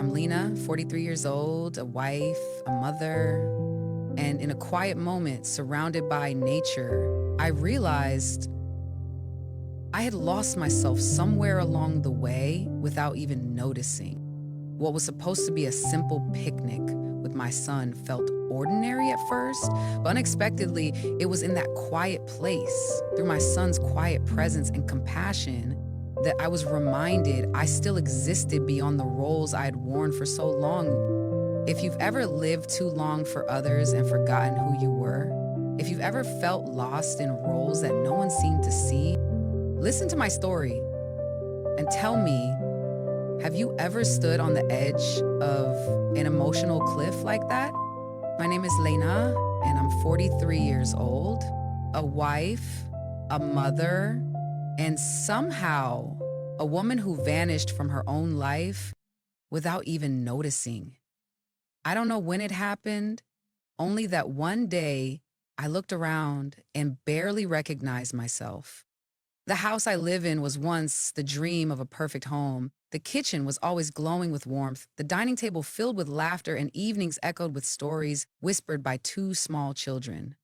I'm Lena, 43 years old, a wife, a mother, and in a quiet moment surrounded by nature, I realized I had lost myself somewhere along the way without even noticing. What was supposed to be a simple picnic with my son felt ordinary at first, but unexpectedly, it was in that quiet place, through my son's quiet presence and compassion, that I was reminded I still existed beyond the roles I had worn for so long. If you've ever lived too long for others and forgotten who you were, if you've ever felt lost in roles that no one seemed to see, listen to my story and tell me, have you ever stood on the edge of an emotional cliff like that? My name is Lena, and I'm 43 years old, a wife, a mother, and somehow a woman who vanished from her own life without even noticing. I don't know when it happened, only that one day I looked around and barely recognized myself. The house I live in was once the dream of a perfect home. The kitchen was always glowing with warmth, the dining table filled with laughter, and evenings echoed with stories whispered by two small children.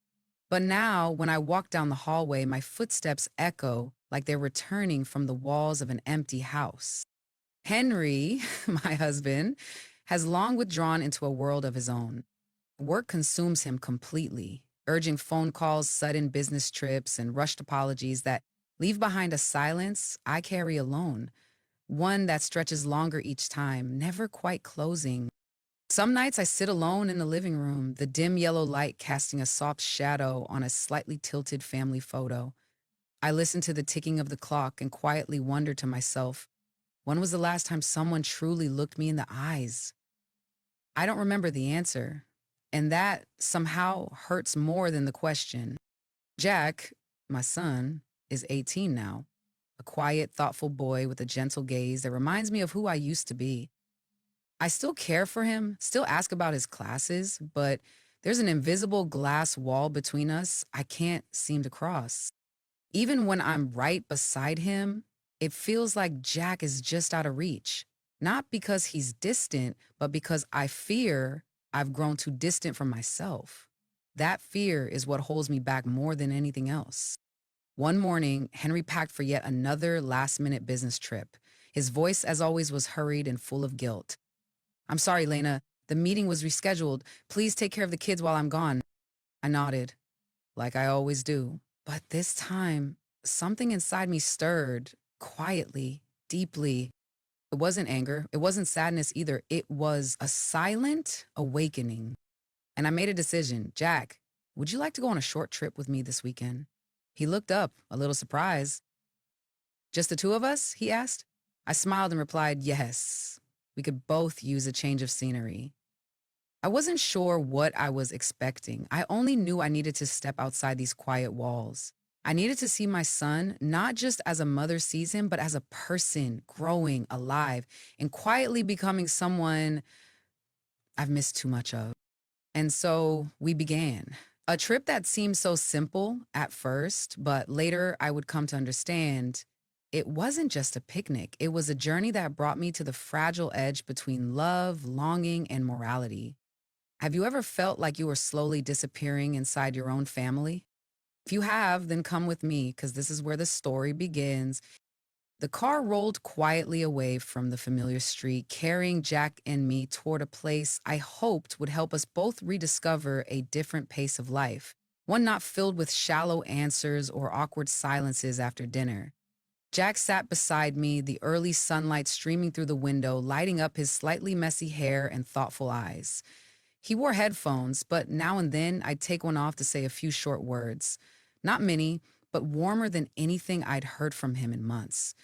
But now, when I walk down the hallway, my footsteps echo like they're returning from the walls of an empty house. Henry, my husband, has long withdrawn into a world of his own. Work consumes him completely, urging phone calls, sudden business trips, and rushed apologies that leave behind a silence I carry alone, one that stretches longer each time, never quite closing. Some nights I sit alone in the living room, the dim yellow light casting a soft shadow on a slightly tilted family photo. I listen to the ticking of the clock and quietly wonder to myself, when was the last time someone truly looked me in the eyes? I don't remember the answer, and that somehow hurts more than the question. Jack, my son, is 18 now, a quiet, thoughtful boy with a gentle gaze that reminds me of who I used to be. I still care for him, still ask about his classes, but there's an invisible glass wall between us I can't seem to cross. Even when I'm right beside him, it feels like Jack is just out of reach. Not because he's distant, but because I fear I've grown too distant from myself. That fear is what holds me back more than anything else. One morning, Henry packed for yet another last-minute business trip. His voice, as always, was hurried and full of guilt. "I'm sorry, Lena. The meeting was rescheduled. Please take care of the kids while I'm gone." I nodded, like I always do. But this time, something inside me stirred, quietly, deeply. It wasn't anger. It wasn't sadness either. It was a silent awakening. And I made a decision. "Jack, would you like to go on a short trip with me this weekend?" He looked up, a little surprised. "Just the two of us?" he asked. I smiled and replied, "Yes. We could both use a change of scenery." I wasn't sure what I was expecting. I only knew I needed to step outside these quiet walls. I needed to see my son, not just as a mother sees him, but as a person growing, alive, and quietly becoming someone I've missed too much of. And so we began. A trip that seemed so simple at first, but later I would come to understand it wasn't just a picnic. It was a journey that brought me to the fragile edge between love, longing, and morality. Have you ever felt like you were slowly disappearing inside your own family? If you have, then come with me, because this is where the story begins. The car rolled quietly away from the familiar street, carrying Jack and me toward a place I hoped would help us both rediscover a different pace of life, one not filled with shallow answers or awkward silences after dinner. Jack sat beside me, the early sunlight streaming through the window, lighting up his slightly messy hair and thoughtful eyes. He wore headphones, but now and then I'd take one off to say a few short words. Not many, but warmer than anything I'd heard from him in months.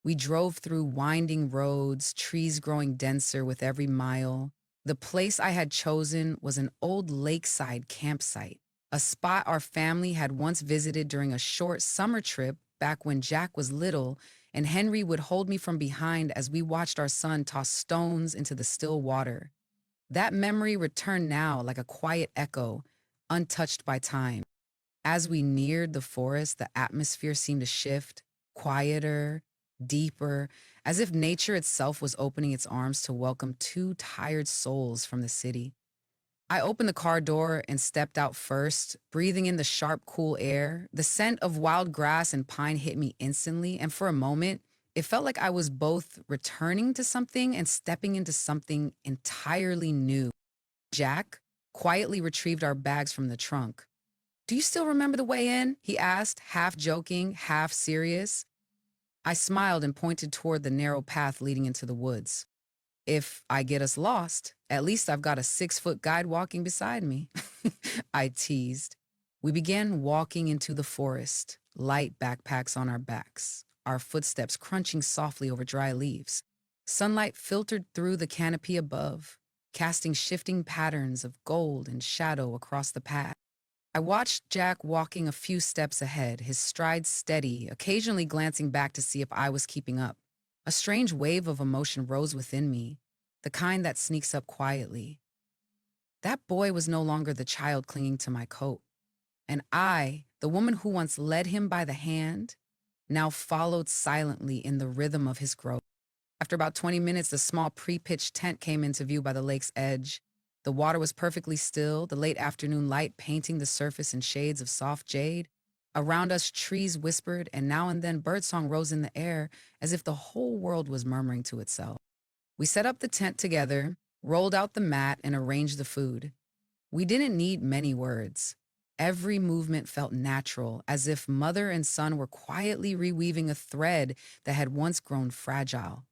We drove through winding roads, trees growing denser with every mile. The place I had chosen was an old lakeside campsite, a spot our family had once visited during a short summer trip back when Jack was little, and Henry would hold me from behind as we watched our son toss stones into the still water. That memory returned now like a quiet echo, untouched by time. As we neared the forest, the atmosphere seemed to shift, quieter, deeper, as if nature itself was opening its arms to welcome two tired souls from the city. I opened the car door and stepped out first, breathing in the sharp, cool air. The scent of wild grass and pine hit me instantly, and for a moment, it felt like I was both returning to something and stepping into something entirely new. Jack quietly retrieved our bags from the trunk. "Do you still remember the way in?" he asked, half joking, half serious. I smiled and pointed toward the narrow path leading into the woods. "If I get us lost, at least I've got a 6-foot guide walking beside me," I teased. We began walking into the forest, light backpacks on our backs, our footsteps crunching softly over dry leaves. Sunlight filtered through the canopy above, casting shifting patterns of gold and shadow across the path. I watched Jack walking a few steps ahead, his stride steady, occasionally glancing back to see if I was keeping up. A strange wave of emotion rose within me, the kind that sneaks up quietly. That boy was no longer the child clinging to my coat, and I, the woman who once led him by the hand, now followed silently in the rhythm of his growth. After about 20 minutes, a small pre-pitched tent came into view by the lake's edge. The water was perfectly still, the late afternoon light painting the surface in shades of soft jade. Around us, trees whispered, and now and then birdsong rose in the air as if the whole world was murmuring to itself. We set up the tent together, rolled out the mat, and arranged the food. We didn't need many words. Every movement felt natural, as if mother and son were quietly reweaving a thread that had once grown fragile.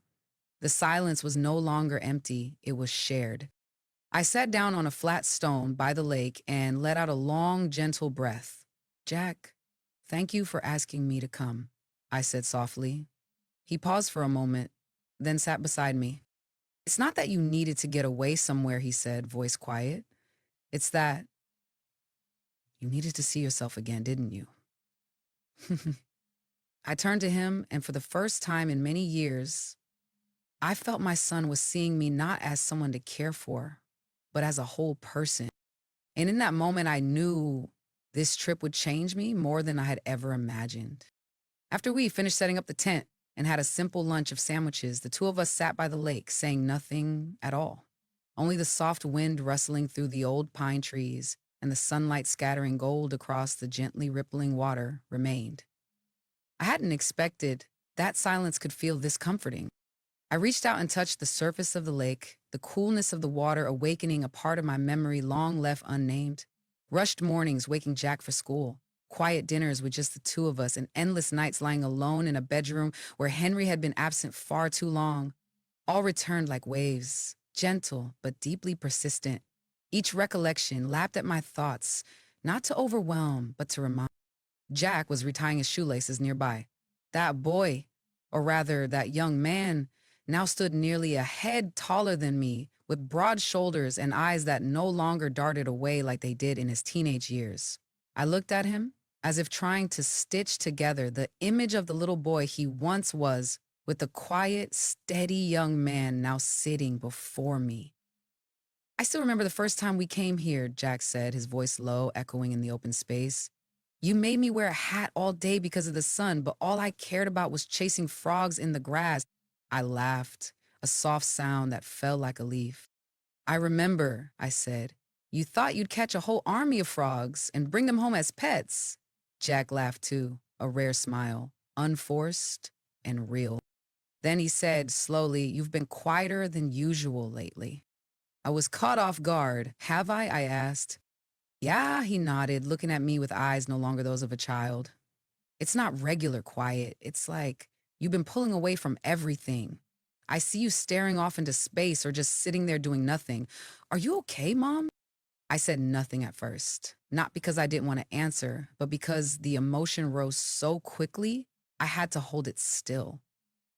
The silence was no longer empty, it was shared. I sat down on a flat stone by the lake and let out a long, gentle breath. "Jack, thank you for asking me to come," I said softly. He paused for a moment, then sat beside me. "It's not that you needed to get away somewhere," he said, voice quiet. "It's that you needed to see yourself again, didn't you?" I turned to him, and for the first time in many years, I felt my son was seeing me not as someone to care for, but as a whole person. And in that moment, I knew this trip would change me more than I had ever imagined. After we finished setting up the tent and had a simple lunch of sandwiches, the two of us sat by the lake, saying nothing at all. Only the soft wind rustling through the old pine trees and the sunlight scattering gold across the gently rippling water remained. I hadn't expected that silence could feel this comforting. I reached out and touched the surface of the lake, the coolness of the water awakening a part of my memory long left unnamed. Rushed mornings waking Jack for school, quiet dinners with just the two of us, and endless nights lying alone in a bedroom where Henry had been absent far too long. All returned like waves, gentle but deeply persistent. Each recollection lapped at my thoughts, not to overwhelm, but to remind. Jack was retying his shoelaces nearby. That boy, or rather that young man, now stood nearly a head taller than me, with broad shoulders and eyes that no longer darted away like they did in his teenage years. I looked at him, as if trying to stitch together the image of the little boy he once was with the quiet, steady young man now sitting before me. "I still remember the first time we came here," Jack said, his voice low, echoing in the open space. "You made me wear a hat all day because of the sun, but all I cared about was chasing frogs in the grass." I laughed, a soft sound that fell like a leaf. "I remember," I said. "You thought you'd catch a whole army of frogs and bring them home as pets." Jack laughed too, a rare smile, unforced and real. Then he said slowly, "You've been quieter than usual lately." I was caught off guard. "Have I?" I asked. "Yeah," he nodded, looking at me with eyes no longer those of a child. "It's not regular quiet. It's like you've been pulling away from everything. I see you staring off into space or just sitting there doing nothing. Are you okay, Mom?" I said nothing at first, not because I didn't want to answer, but because the emotion rose so quickly, I had to hold it still.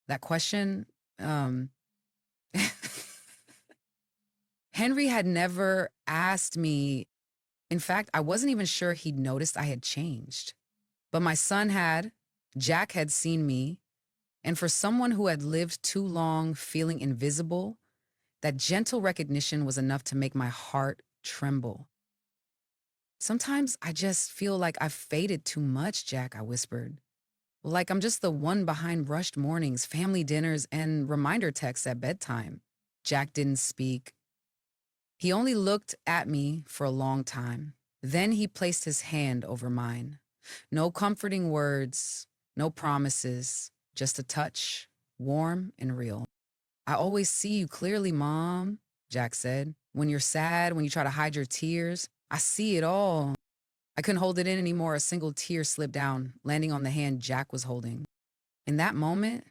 That question, um, Henry had never asked me. In fact, I wasn't even sure he'd noticed I had changed. But my son had, Jack had seen me, and for someone who had lived too long feeling invisible, that gentle recognition was enough to make my heart tremble. "Sometimes I just feel like I've faded too much," Jack, I whispered. Like I'm just the one behind rushed mornings, family dinners, and reminder texts at bedtime. Jack didn't speak. He only looked at me for a long time. Then he placed his hand over mine. No comforting words, no promises, just a touch, warm and real. I always see you clearly, Mom, Jack said. When you're sad, when you try to hide your tears, I see it all. I couldn't hold it in anymore. A single tear slipped down, landing on the hand Jack was holding. In that moment,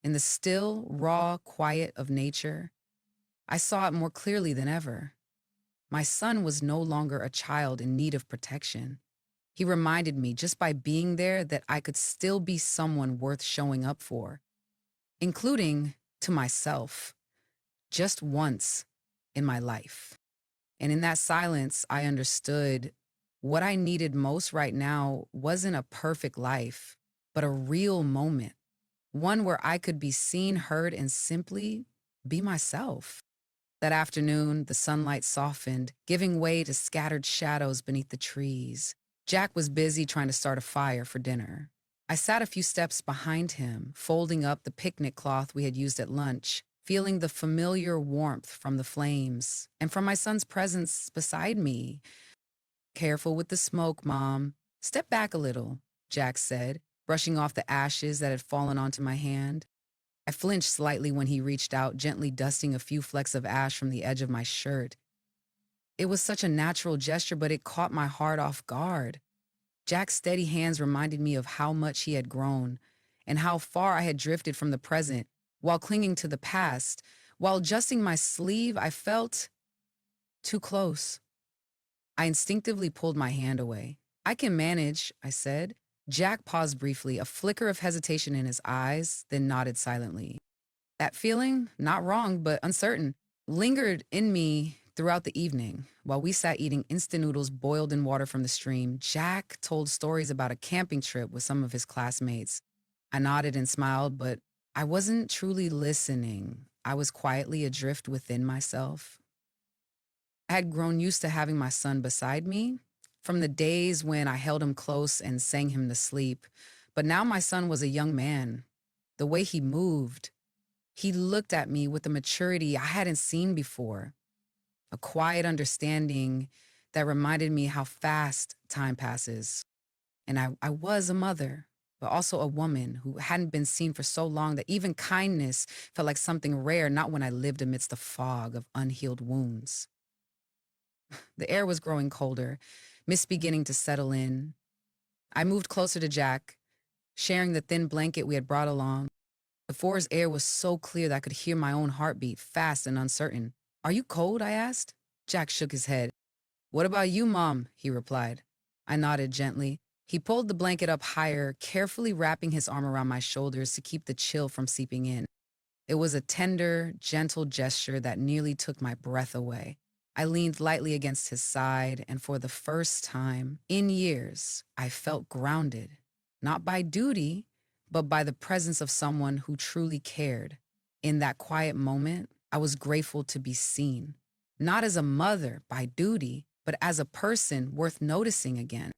in the still, raw quiet of nature, I saw it more clearly than ever. My son was no longer a child in need of protection. He reminded me just by being there that I could still be someone worth showing up for, including to myself, just once in my life. And in that silence, I understood what I needed most right now wasn't a perfect life, but a real moment, one where I could be seen, heard, and simply be myself. That afternoon, the sunlight softened, giving way to scattered shadows beneath the trees. Jack was busy trying to start a fire for dinner. I sat a few steps behind him, folding up the picnic cloth we had used at lunch, feeling the familiar warmth from the flames and from my son's presence beside me. Careful with the smoke, Mom. Step back a little, Jack said, brushing off the ashes that had fallen onto my hand. I flinched slightly when he reached out, gently dusting a few flecks of ash from the edge of my shirt. It was such a natural gesture, but it caught my heart off guard. Jack's steady hands reminded me of how much he had grown and how far I had drifted from the present while clinging to the past. While adjusting my sleeve, I felt too close. I instinctively pulled my hand away. I can manage, I said. Jack paused briefly, a flicker of hesitation in his eyes, then nodded silently. That feeling, not wrong, but uncertain, lingered in me throughout the evening. While we sat eating instant noodles boiled in water from the stream, Jack told stories about a camping trip with some of his classmates. I nodded and smiled, but I wasn't truly listening. I was quietly adrift within myself. I had grown used to having my son beside me, from the days when I held him close and sang him to sleep. But now my son was a young man. The way he moved, he looked at me with a maturity I hadn't seen before, a quiet understanding that reminded me how fast time passes. And I was a mother, but also a woman who hadn't been seen for so long that even kindness felt like something rare, not when I lived amidst a fog of unhealed wounds. The air was growing colder, mist beginning to settle in. I moved closer to Jack, sharing the thin blanket we had brought along. The forest air was so clear that I could hear my own heartbeat, fast and uncertain. Are you cold? I asked. Jack shook his head. What about you, Mom? He replied. I nodded gently. He pulled the blanket up higher, carefully wrapping his arm around my shoulders to keep the chill from seeping in. It was a tender, gentle gesture that nearly took my breath away. I leaned lightly against his side, and for the first time in years, I felt grounded, not by duty, but by the presence of someone who truly cared. In that quiet moment, I was grateful to be seen, not as a mother by duty, but as a person worth noticing again.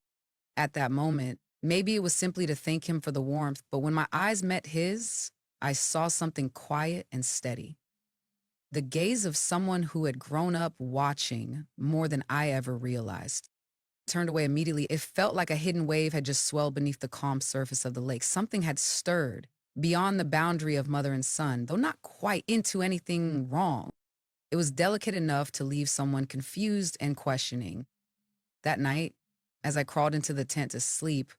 At that moment, maybe it was simply to thank him for the warmth, but when my eyes met his, I saw something quiet and steady. The gaze of someone who had grown up watching more than I ever realized. I turned away immediately. It felt like a hidden wave had just swelled beneath the calm surface of the lake. Something had stirred beyond the boundary of mother and son, though not quite into anything wrong. It was delicate enough to leave someone confused and questioning. That night, as I crawled into the tent to sleep,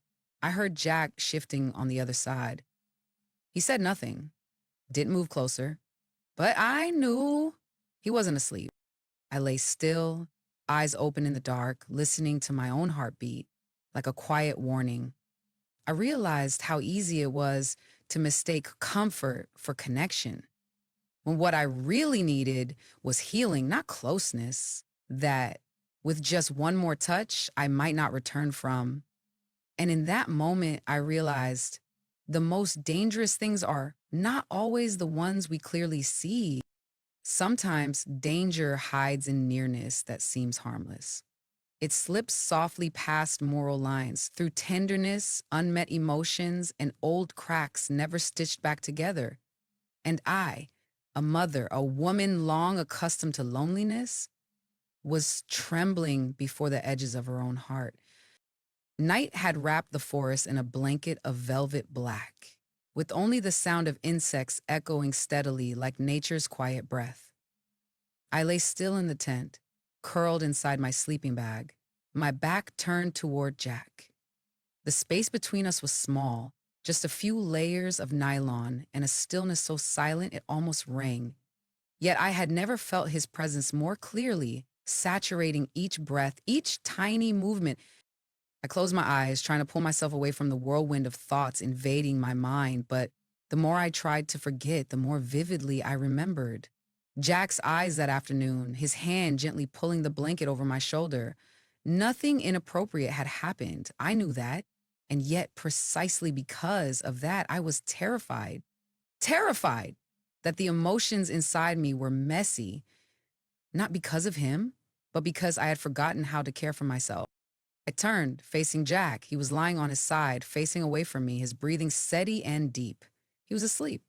I heard Jack shifting on the other side. He said nothing, didn't move closer, but I knew he wasn't asleep. I lay still, eyes open in the dark, listening to my own heartbeat, like a quiet warning. I realized how easy it was to mistake comfort for connection, when what I really needed was healing, not closeness, that with just one more touch, I might not return from. And in that moment, I realized the most dangerous things are not always the ones we clearly see. Sometimes danger hides in nearness that seems harmless. It slipped softly past moral lines, through tenderness, unmet emotions, and old cracks never stitched back together. And I, a mother, a woman long accustomed to loneliness, was trembling before the edges of her own heart. Night had wrapped the forest in a blanket of velvet black, with only the sound of insects echoing steadily like nature's quiet breath. I lay still in the tent, curled inside my sleeping bag, my back turned toward Jack. The space between us was small, just a few layers of nylon and a stillness so silent it almost rang. Yet I had never felt his presence more clearly, saturating each breath, each tiny movement. I closed my eyes, trying to pull myself away from the whirlwind of thoughts invading my mind, but the more I tried to forget, the more vividly I remembered. Jack's eyes that afternoon, his hand gently pulling the blanket over my shoulder. Nothing inappropriate had happened. I knew that. And yet, precisely because of that, I was terrified. Terrified that the emotions inside me were messy, not because of him, but because I had forgotten how to care for myself. I turned, facing Jack. He was lying on his side, facing away from me, his breathing steady and deep. He was asleep.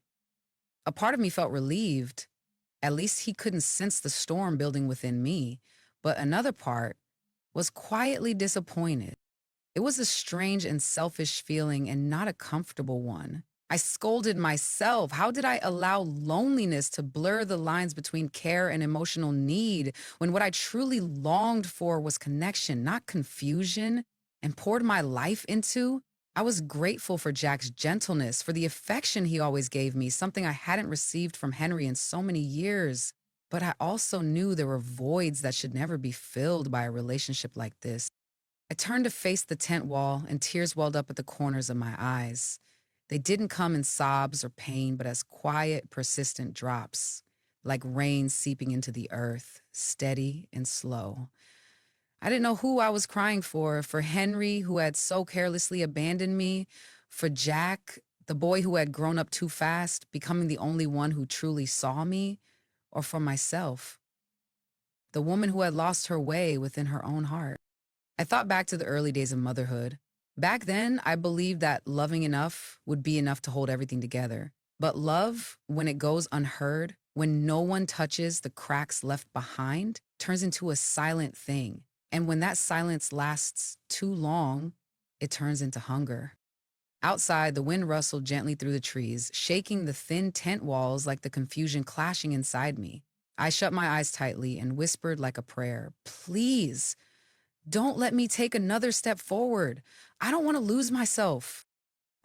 A part of me felt relieved. At least he couldn't sense the storm building within me. But another part was quietly disappointed. It was a strange and selfish feeling and not a comfortable one. I scolded myself. How did I allow loneliness to blur the lines between care and emotional need when what I truly longed for was connection, not confusion, and poured my life into? I was grateful for Jack's gentleness, for the affection he always gave me, something I hadn't received from Henry in so many years. But I also knew there were voids that should never be filled by a relationship like this. I turned to face the tent wall, and tears welled up at the corners of my eyes. They didn't come in sobs or pain, but as quiet, persistent drops, like rain seeping into the earth, steady and slow. I didn't know who I was crying for Henry, who had so carelessly abandoned me, for Jack, the boy who had grown up too fast, becoming the only one who truly saw me, or for myself, the woman who had lost her way within her own heart. I thought back to the early days of motherhood. Back then, I believed that loving enough would be enough to hold everything together. But love, when it goes unheard, when no one touches the cracks left behind, turns into a silent thing. And when that silence lasts too long, it turns into hunger. Outside, the wind rustled gently through the trees, shaking the thin tent walls like the confusion clashing inside me. I shut my eyes tightly and whispered like a prayer, "Please, don't let me take another step forward. I don't want to lose myself."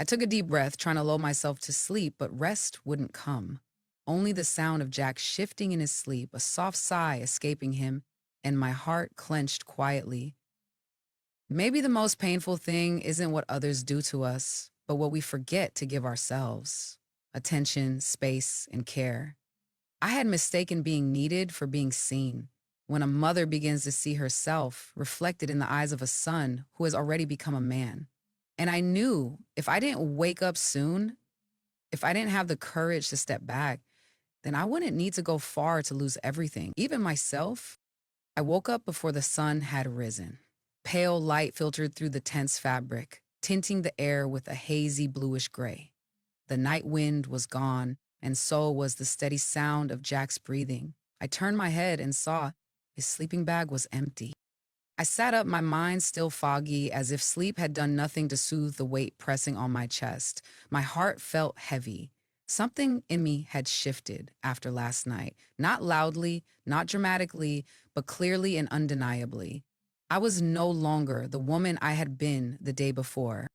I took a deep breath, trying to lull myself to sleep, but rest wouldn't come. Only the sound of Jack shifting in his sleep, a soft sigh escaping him, and my heart clenched quietly. Maybe the most painful thing isn't what others do to us, but what we forget to give ourselves: attention, space, and care. I had mistaken being needed for being seen. When a mother begins to see herself reflected in the eyes of a son who has already become a man. And I knew if I didn't wake up soon, if I didn't have the courage to step back, then I wouldn't need to go far to lose everything, even myself. I woke up before the sun had risen. Pale light filtered through the tent's fabric, tinting the air with a hazy bluish gray. The night wind was gone, and so was the steady sound of Jack's breathing. I turned my head and saw his sleeping bag was empty. I sat up, my mind still foggy, as if sleep had done nothing to soothe the weight pressing on my chest. My heart felt heavy. Something in me had shifted after last night. Not loudly, not dramatically, but clearly and undeniably. I was no longer the woman I had been the day before.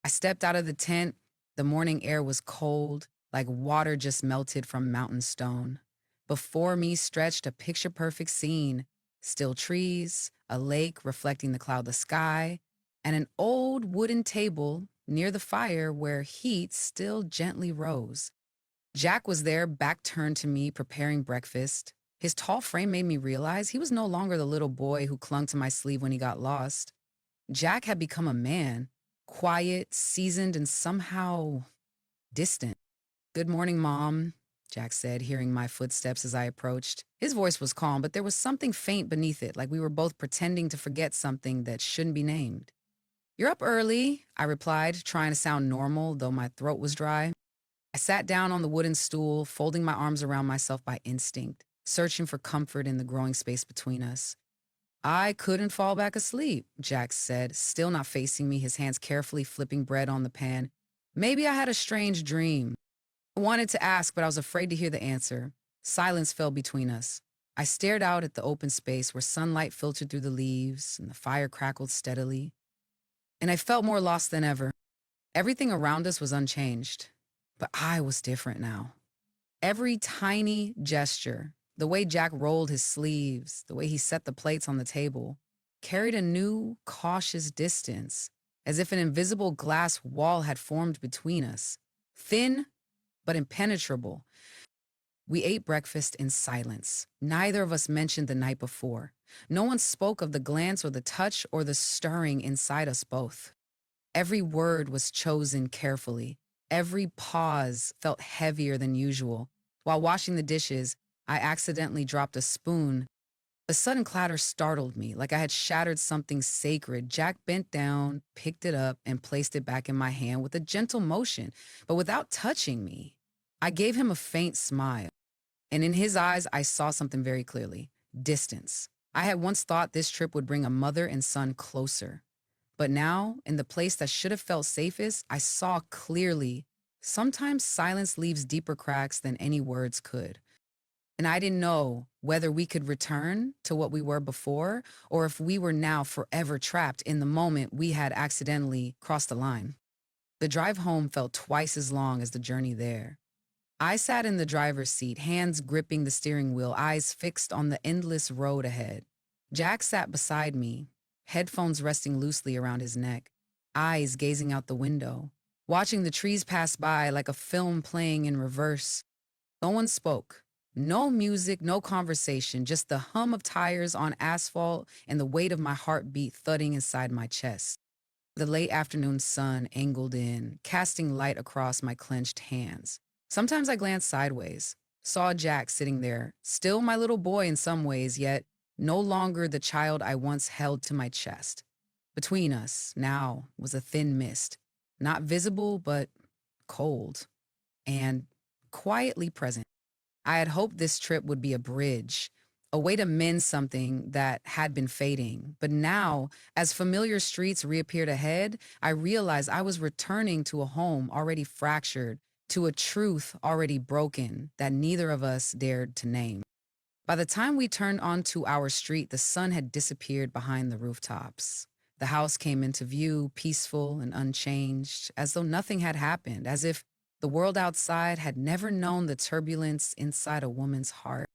I stepped out of the tent. The morning air was cold, like water just melted from mountain stone. Before me stretched a picture-perfect scene: still trees, a lake reflecting the cloudless sky, and an old wooden table near the fire where heat still gently rose. Jack was there, back turned to me, preparing breakfast. His tall frame made me realize he was no longer the little boy who clung to my sleeve when he got lost. Jack had become a man, quiet, seasoned, and somehow distant. "Good morning, Mom," Jack said, hearing my footsteps as I approached. His voice was calm, but there was something faint beneath it, like we were both pretending to forget something that shouldn't be named. You're up early, I replied, trying to sound normal, though my throat was dry. I sat down on the wooden stool, folding my arms around myself by instinct, searching for comfort in the growing space between us. I couldn't fall back asleep, Jack said, still not facing me, his hands carefully flipping bread on the pan. Maybe I had a strange dream. I wanted to ask, but I was afraid to hear the answer. Silence fell between us. I stared out at the open space where sunlight filtered through the leaves and the fire crackled steadily. And I felt more lost than ever. Everything around us was unchanged, but I was different now. Every tiny gesture, the way Jack rolled his sleeves, the way he set the plates on the table, carried a new, cautious distance, as if an invisible glass wall had formed between us. Thin, but impenetrable. We ate breakfast in silence. Neither of us mentioned the night before. No one spoke of the glance or the touch or the stirring inside us both. Every word was chosen carefully. Every pause felt heavier than usual. While washing the dishes, I accidentally dropped a spoon. A sudden clatter startled me, like I had shattered something sacred. Jack bent down, picked it up, and placed it back in my hand with a gentle motion, but without touching me. I gave him a faint smile, and in his eyes, I saw something very clearly: distance. I had once thought this trip would bring a mother and son closer. But now, in the place that should have felt safest, I saw clearly sometimes silence leaves deeper cracks than any words could. And I didn't know whether we could return to what we were before or if we were now forever trapped in the moment we had accidentally crossed the line. The drive home felt twice as long as the journey there. I sat in the driver's seat, hands gripping the steering wheel, eyes fixed on the endless road ahead. Jack sat beside me, headphones resting loosely around his neck, eyes gazing out the window, watching the trees pass by like a film playing in reverse. No one spoke. No music, no conversation, just the hum of tires on asphalt and the weight of my heartbeat thudding inside my chest. The late afternoon sun angled in, casting light across my clenched hands. Sometimes I glanced sideways, saw Jack sitting there, still my little boy in some ways, yet no longer the child I once held to my chest. Between us, now, was a thin mist, not visible, but cold and quietly present. I had hoped this trip would be a bridge, a way to mend something that had been fading. But now, as familiar streets reappeared ahead, I realized I was returning to a home already fractured, to a truth already broken that neither of us dared to name. By the time we turned onto our street, the sun had disappeared behind the rooftops. The house came into view, peaceful and unchanged, as though nothing had happened, as if the world outside had never known the turbulence inside a woman's heart.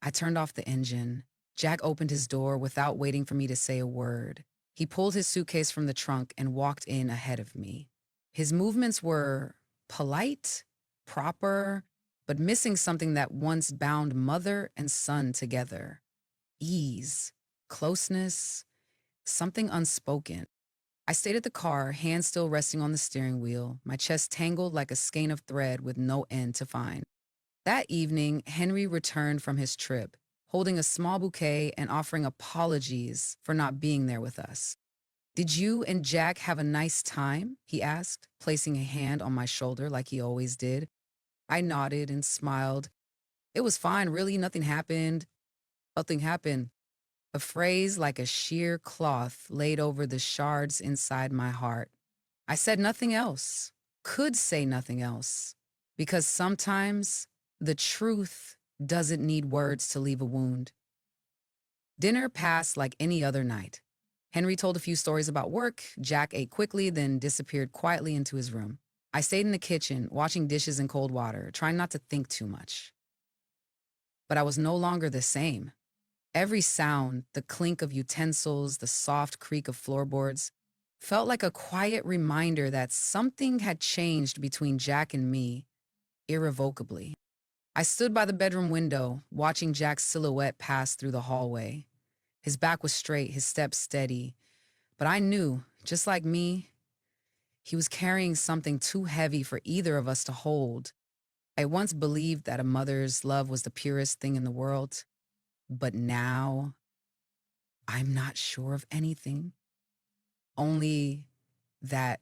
I turned off the engine. Jack opened his door without waiting for me to say a word. He pulled his suitcase from the trunk and walked in ahead of me. His movements were polite, proper, but missing something that once bound mother and son together: ease, closeness, something unspoken. I stayed at the car, hands still resting on the steering wheel, my chest tangled like a skein of thread with no end to find. That evening, Henry returned from his trip, holding a small bouquet and offering apologies for not being there with us. "Did you and Jack have a nice time?" he asked, placing a hand on my shoulder like he always did. I nodded and smiled. "It was fine, really. Nothing happened." "Nothing happened." A phrase like a sheer cloth laid over the shards inside my heart. I said nothing else, could say nothing else, because sometimes the truth doesn't need words to leave a wound. Dinner passed like any other night. Henry told a few stories about work. Jack ate quickly, then disappeared quietly into his room. I stayed in the kitchen, washing dishes in cold water, trying not to think too much. But I was no longer the same. Every sound, the clink of utensils, the soft creak of floorboards, felt like a quiet reminder that something had changed between Jack and me, irrevocably. I stood by the bedroom window, watching Jack's silhouette pass through the hallway. His back was straight, his steps steady. But I knew, just like me, he was carrying something too heavy for either of us to hold. I once believed that a mother's love was the purest thing in the world, but now I'm not sure of anything. Only that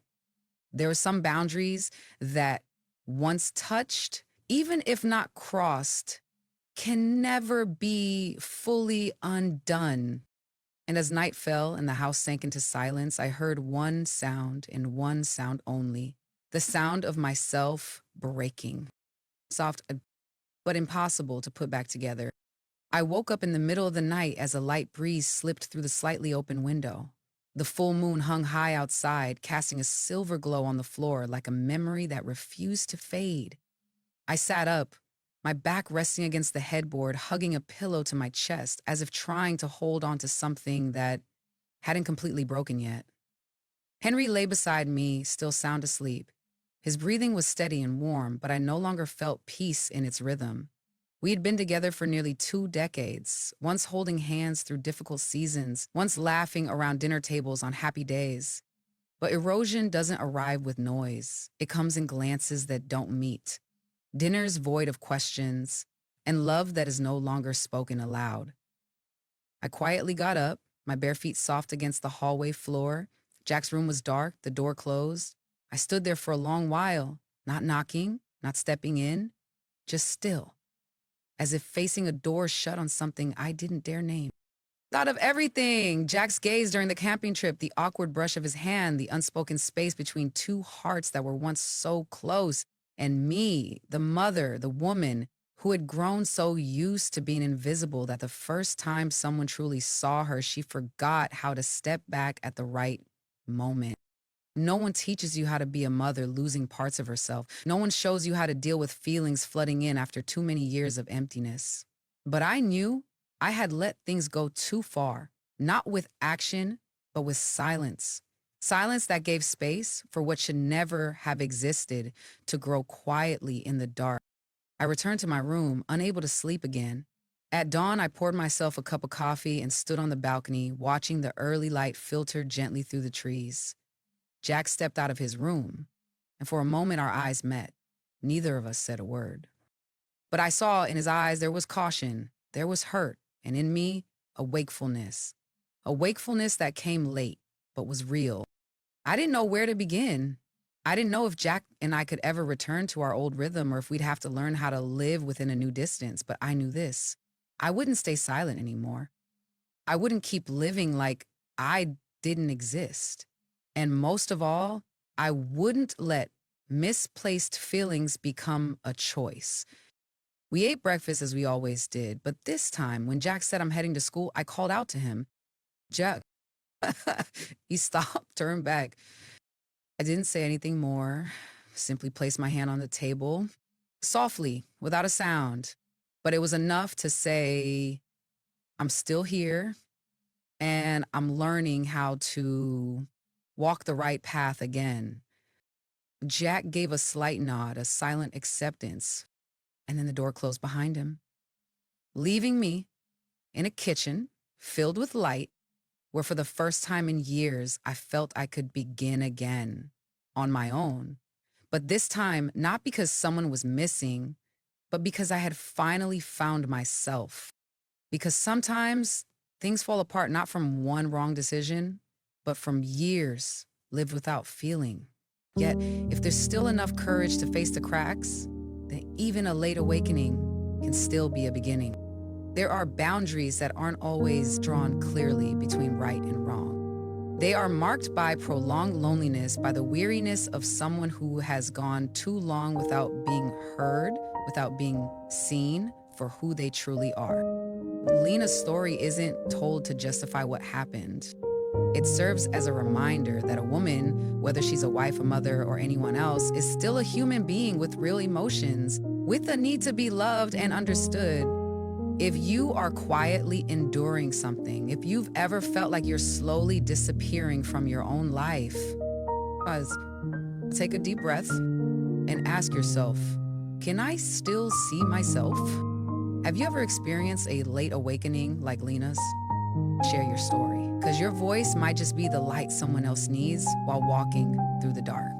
there are some boundaries that once touched, even if not crossed, can never be fully undone. And as night fell and the house sank into silence, I heard one sound and one sound only, the sound of myself breaking. Soft, but impossible to put back together. I woke up in the middle of the night as a light breeze slipped through the slightly open window. The full moon hung high outside, casting a silver glow on the floor like a memory that refused to fade. I sat up, my back resting against the headboard, hugging a pillow to my chest, as if trying to hold on to something that hadn't completely broken yet. Henry lay beside me, still sound asleep. His breathing was steady and warm, but I no longer felt peace in its rhythm. We had been together for nearly 2 decades, once holding hands through difficult seasons, once laughing around dinner tables on happy days. But erosion doesn't arrive with noise. It comes in glances that don't meet, dinners void of questions, and love that is no longer spoken aloud. I quietly got up, my bare feet soft against the hallway floor. Jack's room was dark, the door closed. I stood there for a long while, not knocking, not stepping in, just still, as if facing a door shut on something I didn't dare name. Thought of everything. Jack's gaze during the camping trip, the awkward brush of his hand, the unspoken space between two hearts that were once so close, and me, the mother, the woman, who had grown so used to being invisible that the first time someone truly saw her, she forgot how to step back at the right moment. No one teaches you how to be a mother losing parts of herself. No one shows you how to deal with feelings flooding in after too many years of emptiness. But I knew I had let things go too far, not with action, but with silence. Silence that gave space for what should never have existed to grow quietly in the dark. I returned to my room, unable to sleep again. At dawn, I poured myself a cup of coffee and stood on the balcony, watching the early light filter gently through the trees. Jack stepped out of his room, and for a moment our eyes met. Neither of us said a word. But I saw in his eyes there was caution, there was hurt, and in me, a wakefulness. A wakefulness that came late, but was real. I didn't know where to begin. I didn't know if Jack and I could ever return to our old rhythm or if we'd have to learn how to live within a new distance, but I knew this. I wouldn't stay silent anymore. I wouldn't keep living like I didn't exist. And most of all, I wouldn't let misplaced feelings become a choice. We ate breakfast as we always did, but this time, when Jack said I'm heading to school, I called out to him. Jack. He stopped, turned back. I didn't say anything more, simply placed my hand on the table, softly, without a sound. But it was enough to say, I'm still here, and I'm learning how to walk the right path again. Jack gave a slight nod, a silent acceptance, and then the door closed behind him, leaving me in a kitchen filled with light where for the first time in years I felt I could begin again on my own. But this time, not because someone was missing, but because I had finally found myself. Because sometimes things fall apart not from one wrong decision, but from years lived without feeling. Yet, if there's still enough courage to face the cracks, then even a late awakening can still be a beginning. There are boundaries that aren't always drawn clearly between right and wrong. They are marked by prolonged loneliness, by the weariness of someone who has gone too long without being heard, without being seen for who they truly are. Lena's story isn't told to justify what happened. It serves as a reminder that a woman, whether she's a wife, a mother, or anyone else, is still a human being with real emotions, with a need to be loved and understood. If you are quietly enduring something, if you've ever felt like you're slowly disappearing from your own life, take a deep breath and ask yourself, can I still see myself? Have you ever experienced a late awakening like Lena's? Share your story, because your voice might just be the light someone else needs while walking through the dark.